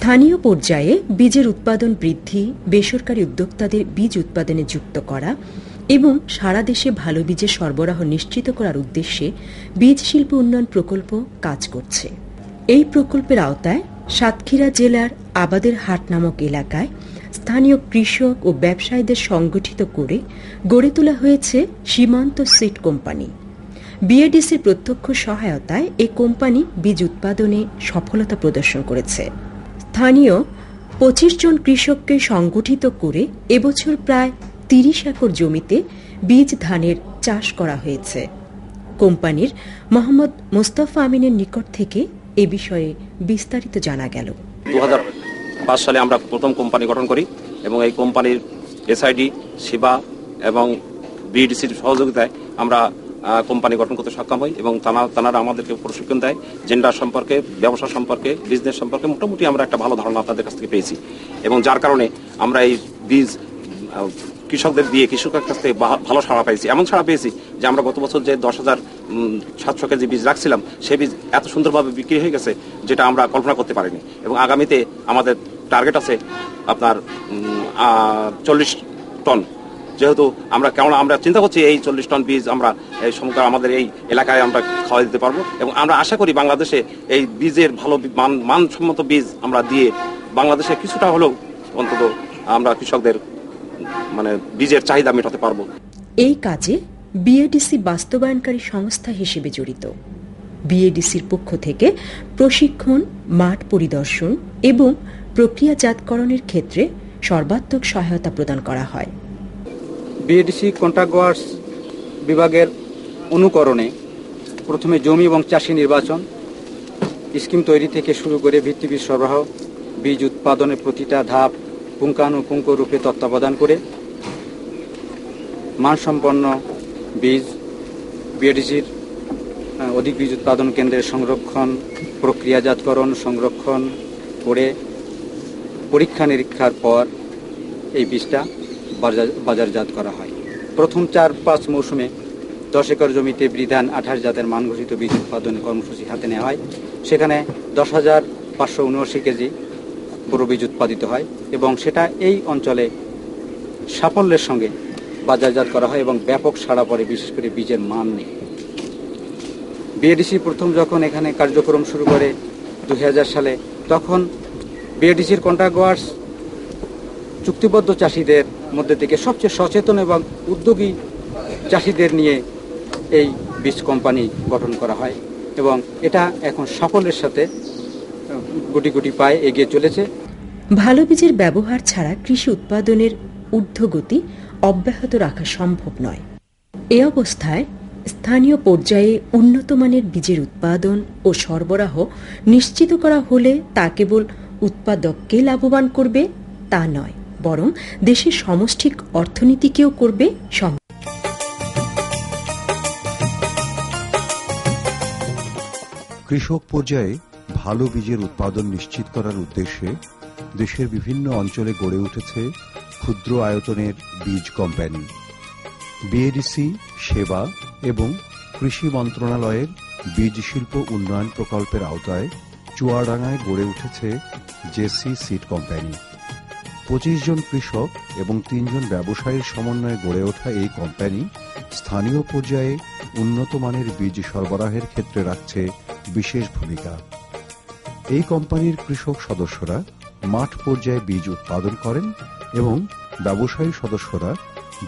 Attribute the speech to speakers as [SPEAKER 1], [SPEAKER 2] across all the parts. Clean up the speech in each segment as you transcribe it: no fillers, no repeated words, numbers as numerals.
[SPEAKER 1] স্থানীয় পর্যায়ে বীজের উৎপাদন বৃদ্ধি, বেসরকারি উদ্যোক্তাদের বীজ উৎপাদনে যুক্ত করা এবং সারা দেশে ভালো বীজের সরবরাহ নিশ্চিত করার উদ্দেশ্যে বীজ শিল্প উন্নয়ন প্রকল্প কাজ করছে। এই প্রকল্পের আওতায় সাতক্ষীরা জেলার আবাদের হাট নামক এলাকায় স্থানীয় কৃষক ও ব্যবসায়ীদের সংগঠিত করে গড়ে তোলা হয়েছে সীমান্ত সিড কোম্পানি। বিএডিসির প্রত্যক্ষ সহায়তায় এই কোম্পানি বীজ উৎপাদনে সফলতা প্রদর্শন করেছে। স্থানীয় ২৫ জন কৃষককে সংগঠিত করে এবছর প্রায় ৩০ একর জমিতে বীজ ধানের চাষ করা হয়েছে। কোম্পানির মোহাম্মদ মোস্তফা আমিনের নিকট থেকে এ বিষয়ে বিস্তারিত জানা গেল।
[SPEAKER 2] ২০০৫ সালে আমরা প্রথম কোম্পানি গঠন করি এবং এই কোম্পানির এসআইডি, সেবা এবং বিএডিসির সহযোগিতায় আমরা কোম্পানি গঠন করতে সক্ষম হই এবং তারা আমাদেরকে প্রশিক্ষণ দেয় জেন্ডার সম্পর্কে, ব্যবসা সম্পর্কে, বিজনেস সম্পর্কে মোটামুটি আমরা একটা ভালো ধারণা তাদের কাছ থেকে পেয়েছি এবং যার কারণে আমরা এই বীজ কৃষকদের দিয়ে কৃষকের কাছ থেকে ভালো সাড়া পেয়েছি। এমন সাড়া পেয়েছি যে আমরা গত বছর যে ১০,৭০০ কেজি বীজ রাখছিলাম সেই বীজ এত সুন্দরভাবে বিক্রি হয়ে গেছে যেটা আমরা কল্পনা করতে পারিনি এবং আগামীতে আমাদের টার্গেট আছে আপনার ৪০ টন। যেহেতু আমরা চিন্তা করছি এই ৪০ টন বীজ আমরা এই সমগ্র আমাদের এই এলাকায় আমরা খাওয়া দিতে পারবো এবং আমরা আশা করি বাংলাদেশে এই বীজের ভালো মানসম্মত বীজ আমরা দিয়ে বাংলাদেশে কিছুটা হলেও অন্তত আমরা কৃষকদের বীজের চাহিদা মেটাতে পারবো।
[SPEAKER 1] এই কাজে বিএডিসি বাস্তবায়নকারী সংস্থা হিসেবে জড়িত। বিএডিসির পক্ষ থেকে প্রশিক্ষণ, মাঠ পরিদর্শন এবং প্রক্রিয়াজাতকরণের ক্ষেত্রে সর্বাত্মক সহায়তা প্রদান করা হয়।
[SPEAKER 3] বিএডিসি কন্ট্রাক্ট ওয়ার্কস বিভাগের অনুকরণে প্রথমে জমি এবং চাষি নির্বাচন, স্কিম তৈরি থেকে শুরু করে ভিত্তিবীজ সরবরাহ, বীজ উৎপাদনের প্রতিটা ধাপ পুঙ্খানুপুঙ্খ রূপে তত্ত্বাবধান করে মানসম্পন্ন বীজ বিএডিসির অধিক বীজ উৎপাদন কেন্দ্রের সংরক্ষণ, প্রক্রিয়াজাতকরণ, সংরক্ষণ করে পরীক্ষা নিরীক্ষার পর এই বীজটা বাজারজাত করা হয়। প্রথম ৪-৫ মৌসুমে ১০ একর জমিতে বৃধান ২৮ জাতের মানঘোষিত বীজ উৎপাদনের কর্মসূচি হাতে নেওয়া হয়। সেখানে ১০,৫৭৯ কেজি পুরো বীজ উৎপাদিত হয় এবং সেটা এই অঞ্চলে সাফল্যের সঙ্গে বাজারজাত করা হয় এবং ব্যাপক সাড়া পড়ে, বিশেষ করে বীজের মান নেই। বিএডিসি প্রথম যখন এখানে কার্যক্রম শুরু করে ২০০০ সালে, তখন বিএডিসির কন্ট্রাক্ট ওয়ার্কস চুক্তিবদ্ধ চাষিদের মধ্যে থেকে সবচেয়ে সচেতন এবং উদ্যোগী চাষিদের নিয়ে এই বীজ কোম্পানি গঠন করা হয় এবং এটা এখন সাফল্যের সাথে গুটি গুটি পায়ে এগিয়ে চলেছে।
[SPEAKER 1] ভালো বীজের ব্যবহার ছাড়া কৃষি উৎপাদনের ঊর্ধ্বগতি অব্যাহত রাখা সম্ভব নয়। এ অবস্থায় স্থানীয় পর্যায়ে উন্নত মানের বীজের উৎপাদন ও সরবরাহ নিশ্চিত করা হলে তা কেবল উৎপাদককে লাভবান করবে তা নয়, বরং দেশের সমষ্টিক অর্থনীতিকেও করবে সম্ভব।
[SPEAKER 4] কৃষক পর্যায়ে ভালো বীজের উৎপাদন নিশ্চিত করার উদ্দেশ্যে দেশের বিভিন্ন অঞ্চলে গড়ে উঠেছে ক্ষুদ্র আয়তনের বীজ কোম্পানি। বিএডিসি, সেবা এবং কৃষি মন্ত্রণালয়ের বীজ শিল্প উন্নয়ন প্রকল্পের আওতায় চুয়াডাঙ্গায় গড়ে উঠেছে জেসি সিড কোম্পানি। ২৫ জন কৃষক এবং ৩ জন ব্যবসায়ীর সমন্বয়ে গড়ে ওঠা এই কোম্পানি স্থানীয় পর্যায়ে উন্নত মানের বীজ সরবরাহের ক্ষেত্রে রাখছে বিশেষ ভূমিকা। এই কোম্পানির কৃষক সদস্যরা মাঠ পর্যায়ে বীজ উৎপাদন করেন এবং ব্যবসায়ী সদস্যরা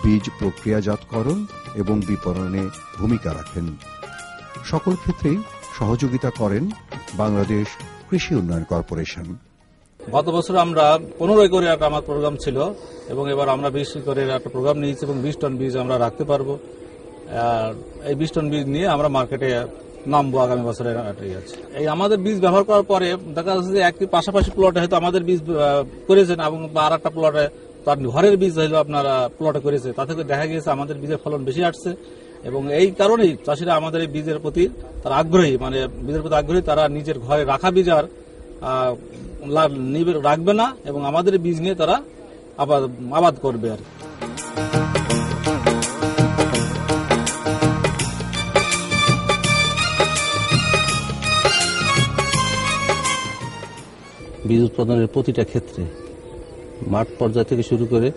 [SPEAKER 4] বীজ প্রক্রিয়াজাতকরণ এবং বিপণনে ভূমিকা রাখেন। সকল ক্ষেত্রেই সহযোগিতা করেন বাংলাদেশ কৃষি উন্নয়ন কর্পোরেশন।
[SPEAKER 5] গত বছর আমরা ১৫ একরে একটা আমার প্রোগ্রাম ছিল এবং এবার আমরা ২০ একরের একটা প্রোগ্রাম নিয়েছি এবং ২০ টন বীজ আমরা রাখতে পারবো। এই ২০ টন বীজ নিয়ে আমরা মার্কেটে নামবো আগামী বছরের আছে। এই আমাদের বীজ ব্যবহার করার পরে দেখা যাচ্ছে যে একটি পাশাপাশি প্লটে হয়তো আমাদের বীজ করেছেন এবং আর একটা প্লটে তার ঘরের বীজ হয়তো আপনারা প্লটে করেছে, তাতে দেখা গিয়েছে আমাদের বীজের ফলন বেশি আসছে এবং এই কারণেই চাষিরা আমাদের এই বীজের প্রতি তারা আগ্রহী, বীজের প্রতি আগ্রহী। তারা নিজের ঘরে রাখা বীজ আর রাখবে না এবং আমাদের বীজ নিয়ে তারা আবাদ করবে আর। বীজ উৎপাদনের প্রতিটা ক্ষেত্রে, মাঠ পর্যায় থেকে শুরু করে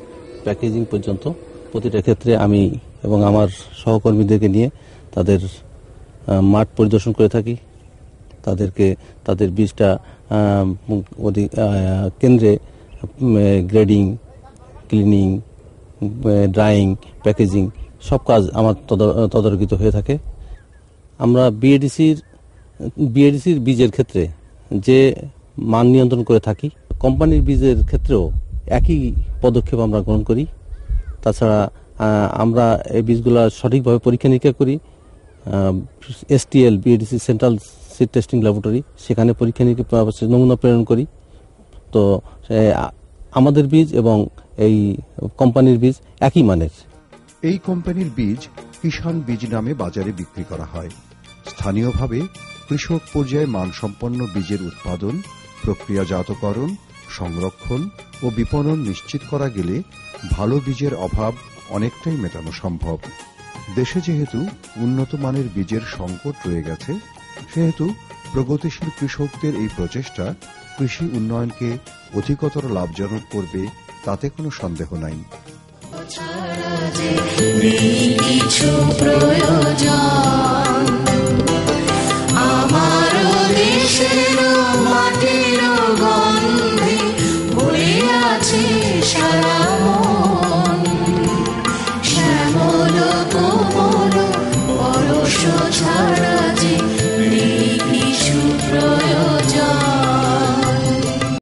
[SPEAKER 5] প্যাকেজিং পর্যন্ত প্রতিটা ক্ষেত্রে আমি এবং আমার সহকর্মীদেরকে নিয়ে তাদের মাঠ পরিদর্শন করে থাকি। তাদেরকে তাদের বীজটা কেন্দ্রে গ্রেডিং, ক্লিনিং, ড্রাইং, প্যাকেজিং সব কাজ আমার তদারকিত হয়ে থাকে। আমরা বিএডিসির বীজের ক্ষেত্রে যে মান নিয়ন্ত্রণ করে থাকি, কোম্পানির বীজের ক্ষেত্রেও একই পদক্ষেপ আমরা গ্রহণ করি। তাছাড়া আমরা এই বীজগুলো সঠিকভাবে পরীক্ষা নিরীক্ষা করি। STL BADC central seed testing laboratory, সেখানে পরীক্ষা নিরীক্ষা নমুনা প্রেরণ করি। তো আমাদের বীজ এবং এই কোম্পানির বীজ একই মানের।
[SPEAKER 4] এই কোম্পানির বীজ কিষাণ বীজ নামে বাজারে বিক্রি করা হয়। স্থানীয়ভাবে কৃষক পর্যায়ে মানসম্পন্ন বীজের উৎপাদন, প্রক্রিয়াজাতকরণ, সংরক্ষণ ও বিপণন নিশ্চিত করা গেলে ভালো বীজের অভাব অনেকটাই মেটানো সম্ভব। দেশে যেহেতু উন্নত মানের বীজের সংকট রয়ে গেছে, সেহেতু প্রগতিশীল কৃষকদের এই প্রচেষ্টা কৃষি উন্নয়নকে অধিকতর লাভজনক করবে, তাতে কোনো সন্দেহ নাই।
[SPEAKER 6] আমার দেশের মাটির গন্ধে ভরে আছে সারা